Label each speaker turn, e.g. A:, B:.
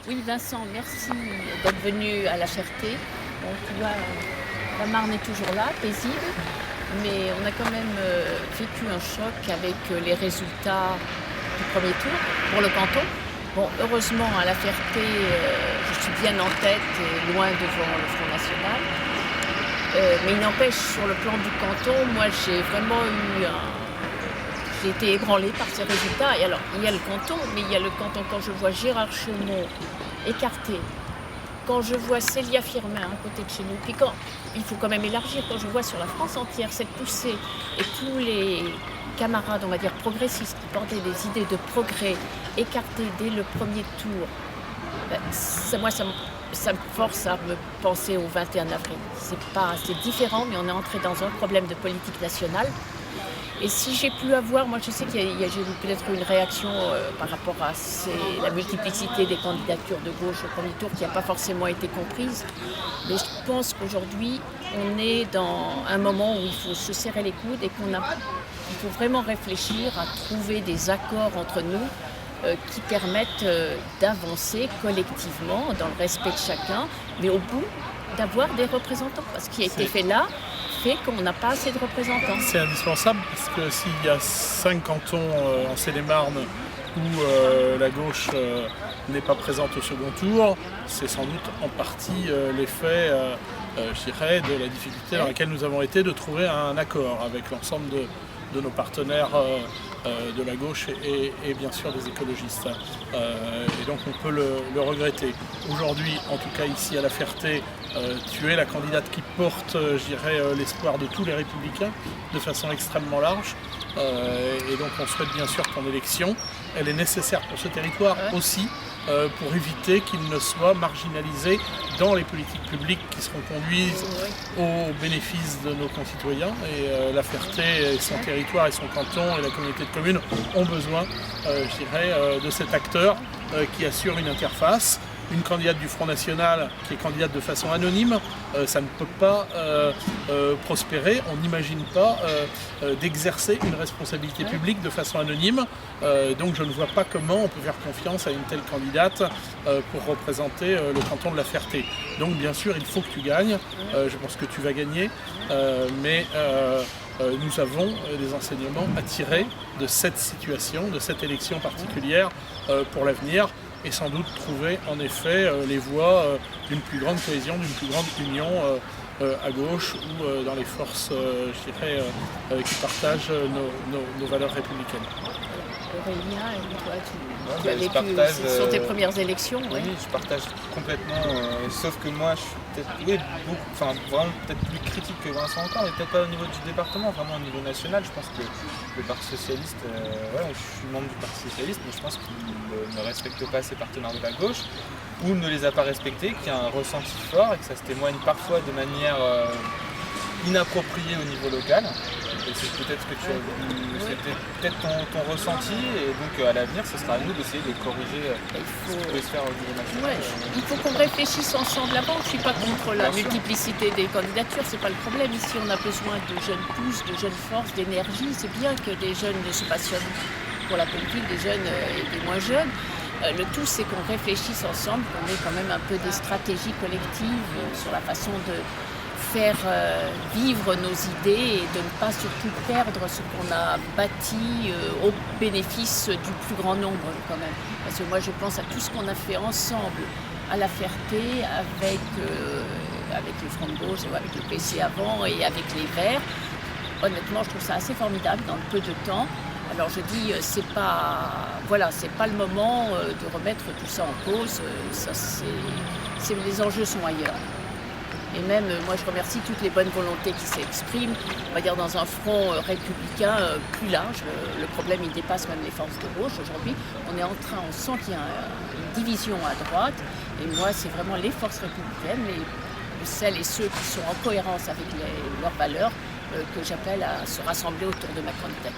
A: Oui, Vincent, merci d'être venu à La Ferté. Bon, tu vois, la Marne est toujours là, paisible, mais on a quand même vécu un choc avec les résultats du premier tour pour le canton. Bon, heureusement, à La Ferté, je suis bien en tête et loin devant le Front National. Mais il n'empêche, sur le plan du canton, moi j'ai vraiment j'ai été ébranlée par ces résultats. Et alors, il y a le canton, mais il y a le canton. Quand je vois Gérard Chaumont écarté, quand je vois Célia Firmin à côté de chez nous, puis il faut quand même élargir, quand je vois sur la France entière cette poussée et tous les camarades, on va dire progressistes, qui portaient des idées de progrès, écartés dès le premier tour, ben, ça me force à me penser au 21 avril. C'est différent, mais on est entré dans un problème de politique nationale. Et si j'ai pu avoir, moi je sais qu'il y a j'ai eu peut-être une réaction par rapport à la multiplicité des candidatures de gauche au premier tour qui n'a pas forcément été comprise. Mais je pense qu'aujourd'hui, on est dans un moment où il faut se serrer les coudes et il faut vraiment réfléchir à trouver des accords entre nous qui permettent d'avancer collectivement dans le respect de chacun, mais au bout d'avoir des représentants. Parce qu'il a été fait là, fait qu'on n'a pas assez de représentants.
B: C'est indispensable parce que s'il y a 5 cantons en Seine-et-Marne où la gauche n'est pas présente au second tour, c'est sans doute en partie l'effet, je dirais, de la difficulté dans laquelle nous avons été de trouver un accord avec l'ensemble de nos partenaires de la gauche et bien sûr des écologistes. Et donc on peut le regretter. Aujourd'hui, en tout cas ici à La Ferté, tu es la candidate qui porte, je dirais, l'espoir de tous les républicains de façon extrêmement large. Et donc on souhaite bien sûr ton élection. Elle est nécessaire pour ce territoire aussi, pour éviter qu'il ne soit marginalisé dans les politiques publiques qui seront conduites au bénéfice de nos concitoyens. Et La Ferté et son territoire et son canton et la communauté de communes ont besoin, je dirais, de cet acteur qui assure une interface. Une candidate du Front National qui est candidate de façon anonyme, ça ne peut pas prospérer. On n'imagine pas d'exercer une responsabilité publique de façon anonyme. Donc je ne vois pas comment on peut faire confiance à une telle candidate pour représenter le canton de La Ferté. Donc bien sûr, il faut que tu gagnes. Je pense que tu vas gagner. Mais nous avons des enseignements à tirer de cette situation, de cette élection particulière pour l'avenir. Et sans doute trouver en effet les voies d'une plus grande cohésion, d'une plus grande union à gauche ou dans les forces, je dirais, qui partagent nos valeurs républicaines.
A: Aurélien, et toi, tu as vécu, ce sont tes premières élections.
C: Oui, je partage complètement, sauf que moi je suis peut-être vraiment peut-être plus critique que Vincent encore, mais peut-être pas au niveau du département, vraiment au niveau national. Je pense que le Parti Socialiste, je suis membre du Parti Socialiste, mais je pense qu'il ne respecte pas ses partenaires de la gauche, ou ne les a pas respectés, qu'il y a un ressenti fort et que ça se témoigne parfois de manière inappropriée au niveau local. Et c'est peut-être ce que tu as vu, c'était peut-être ton ressenti, et donc à l'avenir ce sera à nous d'essayer de corriger ce qui peut se faire au niveau national.
A: Il faut qu'on réfléchisse ensemble là-bas. Je ne suis pas contre la multiplicité des candidatures, c'est pas le problème. Ici on a besoin de jeunes pousses, de jeunes forces, d'énergie. C'est bien que des jeunes se passionnent pour la politique, des jeunes et des moins jeunes. Le tout c'est qu'on réfléchisse ensemble, qu'on ait quand même un peu des stratégies collectives sur la façon de faire vivre nos idées et de ne pas surtout perdre ce qu'on a bâti au bénéfice du plus grand nombre quand même. Parce que moi je pense à tout ce qu'on a fait ensemble à La Ferté avec le Front de gauche, avec le PC avant et avec les Verts. Honnêtement je trouve ça assez formidable dans peu de temps. Alors je dis, c'est pas le moment de remettre tout ça en cause. Les enjeux sont ailleurs. Et même, moi, je remercie toutes les bonnes volontés qui s'expriment, on va dire dans un front républicain plus large. Le problème, il dépasse même les forces de gauche. Aujourd'hui, on sent qu'il y a une division à droite. Et moi, c'est vraiment les forces républicaines, celles et ceux qui sont en cohérence avec leurs valeurs, que j'appelle à se rassembler autour de ma candidature.